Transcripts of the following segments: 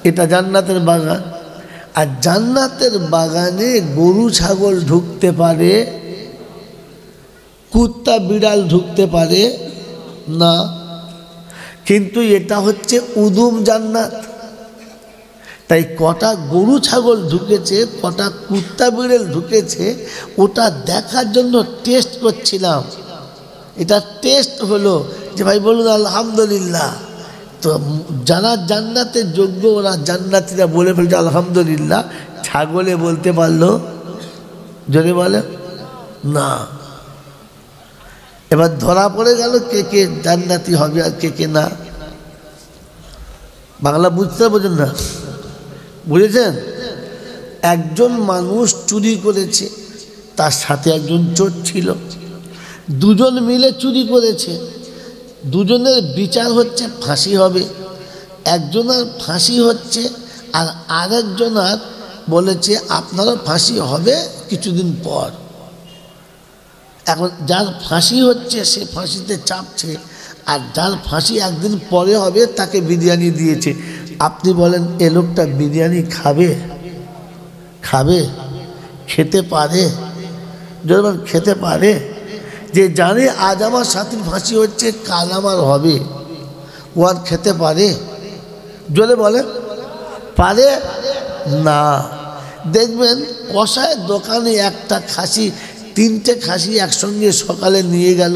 এটা জান্নাতের বাগান। আর জান্নাতের বাগানে গরু ছাগল ঢুকতে পারে, কুত্তা বিড়াল ঢুকতে পারে না। কিন্তু এটা হচ্ছে উদুম জান্নাত। তাই কটা গরু ছাগল ঢুকেছে, কটা কুত্তা বিড়াল ঢুকেছে, ওটা দেখার জন্য টেস্ট করছিলাম। এটা টেস্ট হলো যে ভাই বলুন আলহামদুলিল্লাহ। তো যারা জান্নাতের যোগ্য ওরা জান্নাতীরা বলে ফেলছে আলহামদুলিল্লাহ। ছাগলে বলতে পারলো? জোরে বলে না। এবার ধরা পড়ে গেল কে কে জান্নাতি হবে আর কে কে না। বাংলা বুঝতে বোঝেন না? বুঝেছেন? একজন মানুষ চুরি করেছে, তার সাথে একজন চোর ছিল, দুজন মিলে চুরি করেছে। দুজনের বিচার হচ্ছে ফাঁসি হবে। একজনের ফাঁসি হচ্ছে আর আরেকজনের বলেছে আপনারও ফাঁসি হবে কিছুদিন পর। এখন যার ফাঁসি হচ্ছে সে ফাঁসিতে চাপছে, আর যার ফাঁসি একদিন পরে হবে তাকে বিরিয়ানি দিয়েছে। আপনি বলেন এ লোকটা বিরিয়ানি খাবে? খাবে? খেতে পারে? যখন খেতে পারে, যে জানে আজ আমার সাথীর ফাঁসি হচ্ছে কাল আমার হবে, ও আর খেতে পারে? জোরে বলে পারে না। দেখবেন কষায়ের দোকানে একটা খাসি, তিনটে খাসি একসঙ্গে সকালে নিয়ে গেল,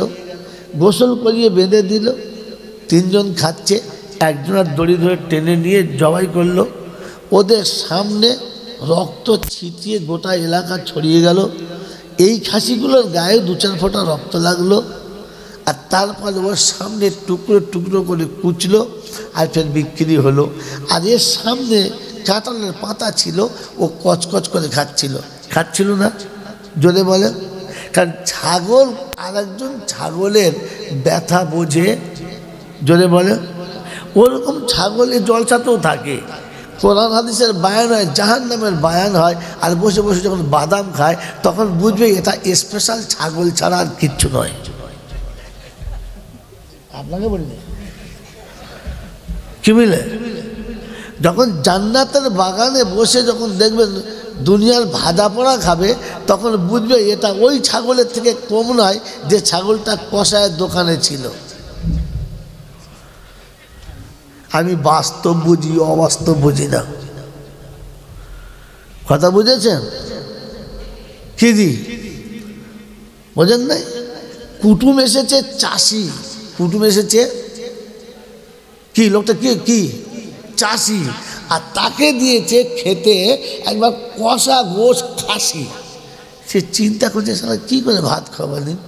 গোসল করিয়ে বেঁধে দিল, তিনজন খাচ্ছে, একজনের দড়ি ধরে টেনে নিয়ে জবাই করলো। ওদের সামনে রক্ত ছিটিয়ে গোটা এলাকা ছড়িয়ে গেল। এই খাসিগুলোর গায়ে দু চার ফোঁটা রক্ত লাগলো, আর তারপরে ওর সামনে টুকরো টুকরো করে কুচলো আর ফের বিক্রি হলো। আর এর সামনে কাঁঠালের পাতা ছিল, ও কচকচ করে খাচ্ছিল না? জোরে বলে। কারণ ছাগল আর একজন ছাগলের ব্যথা বোঝে। জোরে বলে। ওরকম ছাগলের জলসাতেও থাকে। কোরআন হাদিসের বায়ান হয়, জাহান্নামের বায়ান হয়, আর বসে বসে যখন বাদাম খায় তখন বুঝবে এটা স্পেশাল ছাগল ছাড়া আর কিচ্ছু নয়। আপনাকে বলিনি কি মিলে? যখন জান্নাতের বাগানে বসে যখন দেখবেন দুনিয়ার ভাজা পোড়া খাবে, তখন বুঝবে এটা ওই ছাগলের থেকে কম নয় যে ছাগলটা কষায়ের দোকানে ছিল। আমি বাস্তব বুঝি, অবাস্তব বুঝি না। কথা বুঝেছেন কি জি? বোঝেন নাই? কুটুম এসেছে চাষি, কুটুম এসেছে কি, লোকটা কি চাষি, আর তাকে দিয়েছে খেতে একবার কষা গোশ খাসি। সে চিন্তা করছে সারা কী করে ভাত খাবার দিন,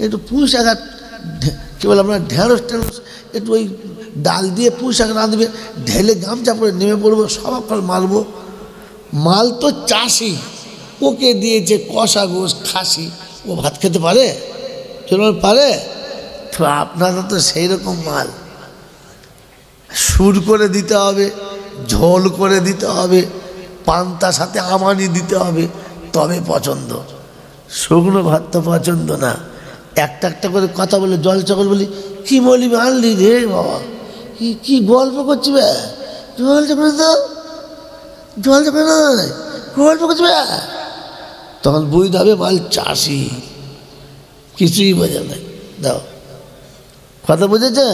একটু পুঁই শাক, কী বলে আমরা ঢেঁড়স ঢেঁড়স একটু ওই ডাল দিয়ে পুঁই শাক রাঁধবে, ঢেলে গামছা পরে নেমে পড়বো, সব ফল মারবো। মাল তো চাষি, ওকে দিয়েছে কষা গোশ খাসি, ও ভাত খেতে পারে? চলুন পারে? তো আপনারা তো সেই রকম মাল, সুর করে দিতে হবে, ঝোল করে দিতে হবে, পান্তার সাথে আমানি দিতে হবে, তবে পছন্দ। শুকনো ভাত তো পছন্দ না। একটা একটা করে কথা বলে জল চকল বলি, কি বলবি আনলি রে বাবা, কি গল্প করছি বে, জল চকলে তো জল চকলে নয়, গল্প করছি বে। তখন বুঝতে হবে মাল চাষি, কিছুই বোঝে নাই। দাও কথা বুঝেছে?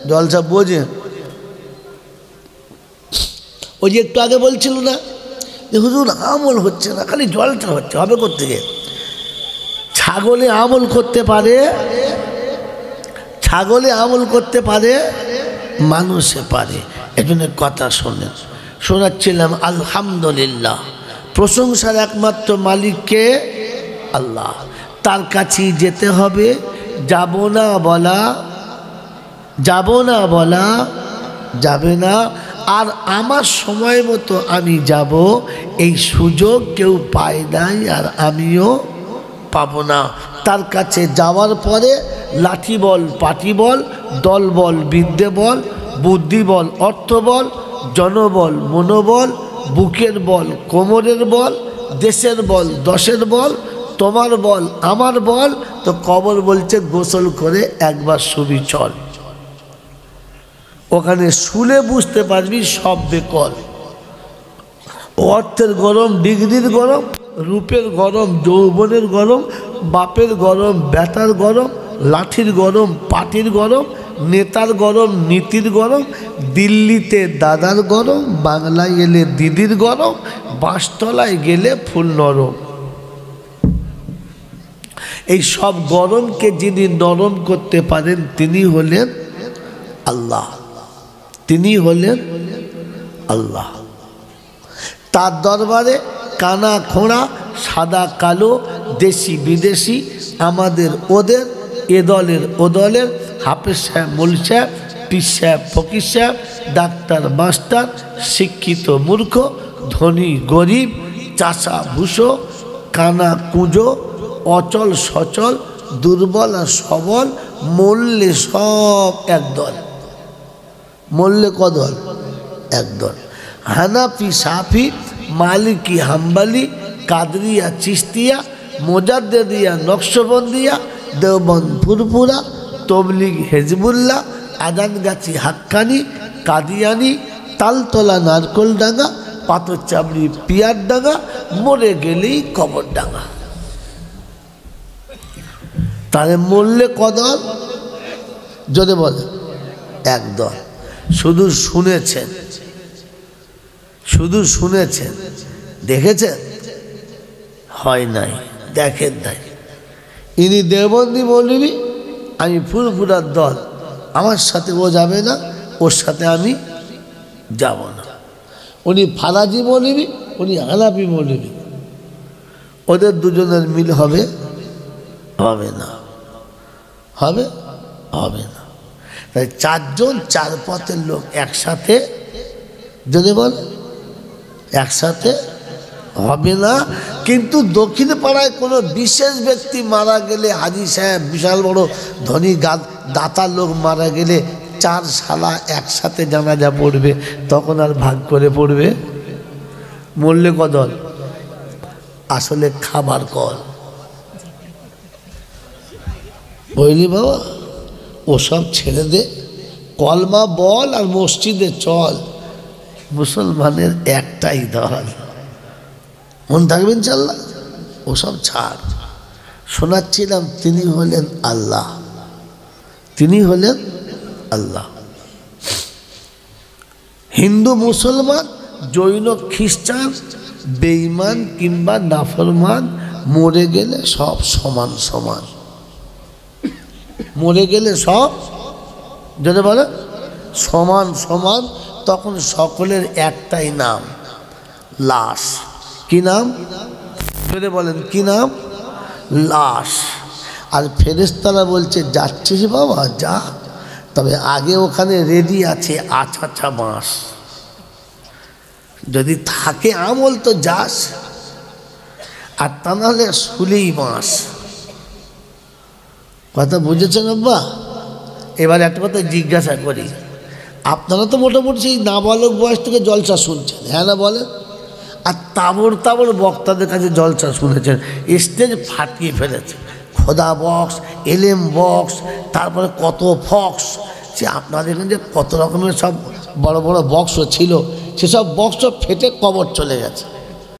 জলসা বোঝে। ওই যে একটু আগে বলছিল না যে হুজুর আমল হচ্ছে না, খালি জলটা হচ্ছে, হবে কোত্থেকে? ছাগলে আমল করতে পারে, ছাগলে আমল করতে পারে, মানুষে পারে। এজন্য কথা শোনাচ্ছিলাম আলহামদুলিল্লাহ, প্রশংসার একমাত্র মালিককে আল্লাহ, তার কাছেই যেতে হবে। যাব না বলা যাবে না। আর আমার সময় মতো আমি যাব, এই সুযোগ কেউ পায় নাই, আর আমিও পাবো না। তার কাছে যাওয়ার পরে লাঠি বল, পাটি বল, দল বল, বিদ্যে বল, বুদ্ধি বল, অর্থ বল, জনবল, মনোবল, বুকের বল, কোমরের বল, দেশের বল, দশের বল, তোমার বল, আমার বল। তো কবর বলছে গোসল করে একবার শুবি চল। ওখানে শুলে বুঝতে পারবি সব বেকল। অর্থের গরম, ডিগ্রির গরম, রূপের গরম, যৌবনের গরম, বাপের গরম, বেটার গরম, লাঠির গরম, পাটির গরম, নেতার গরম, নীতির গরম, দিল্লিতে দাদার গরম, বাংলায় এলে দিদির গরম, বাঁশতলায় গেলে ফুল নরম। এই সব গরমকে যিনি নরম করতে পারেন তিনি হলেন আল্লাহ। তিনি হলেন আল্লাহ। তার দরবারে কানা খোঁড়া, সাদা কালো, দেশি বিদেশি, আমাদের ওদের, এ দলের ও দলের, হাফেজ সাহেব, মৌল সাহেব, পীর সাহেব, ফকির সাহেব, ডাক্তার মাস্টার, শিক্ষিত মূর্খ, ধনী গরিব, চাষা ভুষো, কানা কুঁজো, অচল সচল, দুর্বল আর সবল, মরলে সব একদল। মরলে কদল? একদল। হানাফি সাফি, মালিকি হাম্বালি, কাদরিয়া চিস্তিয়া, মোজাদ্দেদিয়া নকশবন্দিয়া, দেওবন্দ ফুরফুরা, তবলিগ হেজবুল্লাহ, আদানগাছি হাক্কানি, কাদিয়ানি, তালতলা নারকোলডাঙ্গা, পাথর চাবড়ি পিয়ার ডাঙ্গা, মরে গেলেই কবর ডাঙ্গা। তাহলে মরলে কদল? যদি বলে একদল। শুধু শুনেছেন, শুধু শুনেছেন, দেখেছেন? হয় নাই, দেখেন নাই। ইনি দেওবন্দি মৌলবি, আমি ফুরফুরার দল, আমার সাথে ও যাবে না, ওর সাথে আমি যাব না। উনি ফারাজি মৌলবি, উনি হানাফি মৌলবি, ওদের দুজনের মিল হবে? হবে না। হবে? হবে না। তাই চারজন চার পথের লোক একসাথে যদি বল একসাথে হবে না। কিন্তু দক্ষিণ পাড়ায় কোনো বিশেষ ব্যক্তি মারা গেলে, হাজি সাহেব, বিশাল বড় ধনী দাতার লোক মারা গেলে চার শালা একসাথে জানাজা পড়বে, তখন আর ভাগ করে পড়বে। মরলে কদল? আসলে খাবার কল। বুঝলি বাবা? ওসব ছেড়ে দে, কলমা বল আর মসজিদে চল। মুসলমানের একটাই দল, মন থাকবে ইনশাআল্লাহ। ওসব ছাড়। শোনাচ্ছিলাম তিনি হলেন আল্লাহ, তিনি হলেন আল্লাহ। হিন্দু মুসলমান, জৈন খ্রিস্টান, বেঈমান কিংবা নাফরমান মরে গেলে সব সমান সমান। মরে গেলে সব যদি বলে সমান সমান, তখন সকলের একটাই নাম, লাশ। কি নাম? যদি বলেন কি নাম? লাশ। আর ফেরেশতারা বলছে যাচ্ছিস বাবা যা, তবে আগে ওখানে রেডি আছে আছা বাঁশ, যদি থাকে আমল তো যাস, আর তা নাহলে শুলেই বাঁশ। কথা বুঝেছেন আব্বা? এবার একটা কথা জিজ্ঞাসা করি, আপনারা তো মোটামুটি সেই নাবালক বয়স থেকে জলসা শুনছেন, হ্যাঁ না বলেন? আর তাবড় তাবড় বক্তাদের কাছে জলসা শুনেছেন, স্টেজ ফাটিয়ে ফেলেছে, খোদা বক্স, এলেম বক্স, তারপরে কত ফক্স। সে আপনাদের এখানে যে কত রকমের সব বড় বড় বক্স ছিল, সেসব বক্স ফেটে কবর চলে গেছে।